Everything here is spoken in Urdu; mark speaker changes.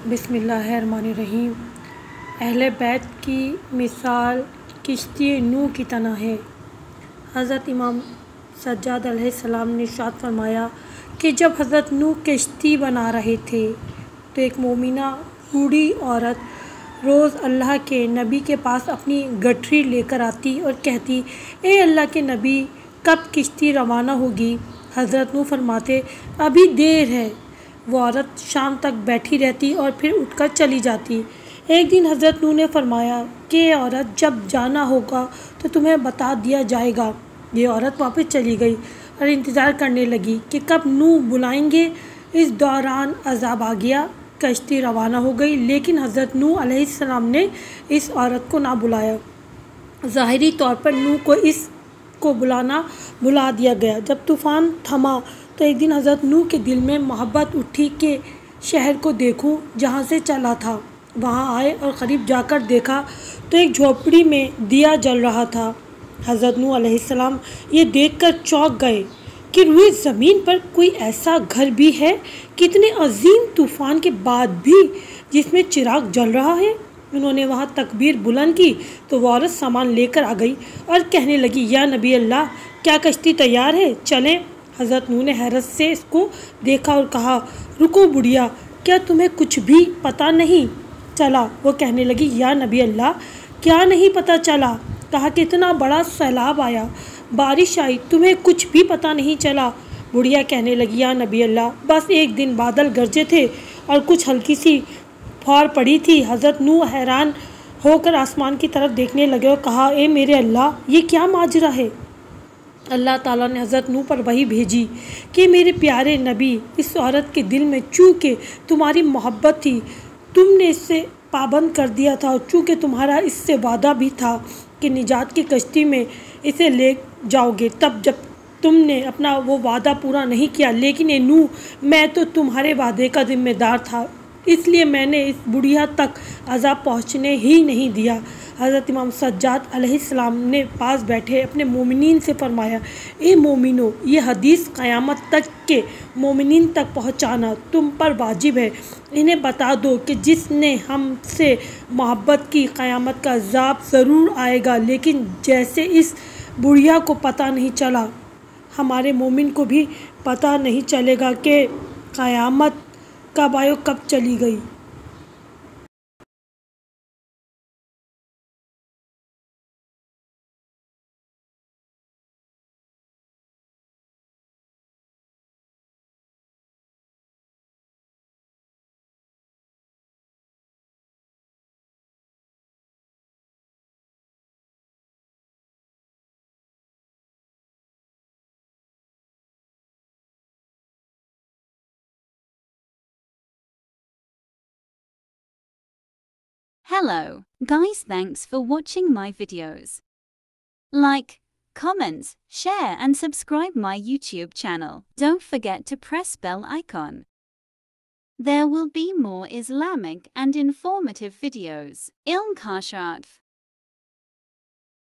Speaker 1: بسم اللہ الرحمن الرحیم۔ اہل بیت کی مثال کشتی نوح کی طرح ہے۔ حضرت امام سجاد علیہ السلام نے ارشاد فرمایا کہ جب حضرت نوح کشتی بنا رہے تھے تو ایک مومنہ بوڑھی عورت روز اللہ کے نبی کے پاس اپنی گٹھری لے کر آتی اور کہتی، اے اللہ کے نبی، کب کشتی روانہ ہوگی؟ حضرت نوح فرماتے، ابھی دیر ہے۔ وہ عورت شام تک بیٹھی رہتی اور پھر اٹھ کر چلی جاتی۔ ایک دن حضرت نوح نے فرمایا کہ اے عورت، جب جانا ہوگا تو تمہیں بتا دیا جائے گا۔ یہ عورت واپس چلی گئی اور انتظار کرنے لگی کہ کب نوح بلائیں گے۔ اس دوران عذاب آ گیا، کشتی روانہ ہو گئی، لیکن حضرت نوح علیہ السلام نے اس عورت کو نہ بلایا۔ ظاہری طور پر نوح کو اس کو بلانا بلا دیا گیا۔ جب طوفان تھما تو ایک دن حضرت نوح کے دل میں محبت اٹھی کہ شہر کو دیکھوں جہاں سے چلا تھا۔ وہاں آئے اور قریب جا کر دیکھا تو ایک جھوپڑی میں دیا جل رہا تھا۔ حضرت نوح علیہ السلام یہ دیکھ کر چونک گئے کہ روئے زمین پر کوئی ایسا گھر بھی ہے، کتنے عظیم طوفان کے بعد بھی، جس میں چراغ جل رہا ہے۔ انہوں نے وہاں تکبیر بلند کی تو وہ عورت سامان لے کر آ گئی اور کہنے لگی، یا نبی اللہ، کیا کشتی تیار ہے؟ چلیں۔ حضرت نوح نے حیرت سے اس کو دیکھا اور کہا، رکو بڑھیا، کیا تمہیں کچھ بھی پتہ نہیں چلا؟ وہ کہنے لگی، یا نبی اللہ، کیا نہیں پتہ چلا؟ کہا کہ اتنا بڑا سیلاب آیا، بارش آئی، تمہیں کچھ بھی پتہ نہیں چلا؟ بڑھیا کہنے لگی، یا نبی اللہ، بس ایک دن بادل گرجے تھے اور کچھ ہلکی سی پھوار پڑی تھی۔ حضرت نوح حیران ہو کر آسمان کی طرف دیکھنے لگے اور کہا، اے میرے اللہ، یہ کیا ماجرا ہے؟ اللہ تعالیٰ نے حضرت نوح پر وحی بھیجی کہ میرے پیارے نبی، اس عورت کے دل میں چونکہ تمہاری محبت تھی، تم نے اس سے پابند کر دیا تھا، اور چونکہ تمہارا اس سے وعدہ بھی تھا کہ نجات کی کشتی میں اسے لے جاؤ گے، تب جب تم نے اپنا وہ وعدہ پورا نہیں کیا، لیکن اے نوح، میں تو تمہارے وعدے کا ذمہ دار تھا، اس لیے میں نے اس بڑھیا تک عذاب پہنچنے ہی نہیں دیا۔ حضرت امام سجاد علیہ السلام نے پاس بیٹھے اپنے مومنین سے فرمایا، اے مومنو، یہ حدیث قیامت تک کے مومنین تک پہنچانا تم پر واجب ہے۔ انہیں بتا دو کہ جس نے ہم سے محبت کی، قیامت کا عذاب ضرور آئے گا، لیکن جیسے اس بڑھیا کو پتہ نہیں چلا، ہمارے مومن کو بھی پتہ نہیں چلے گا کہ قیامت کب آئی اور کب چلی گئی۔
Speaker 2: Hello, guys, thanks for watching my videos. Like, comment, share and subscribe my YouTube channel. Don't forget to press bell icon. There will be more Islamic and informative videos. Ilm Kashat.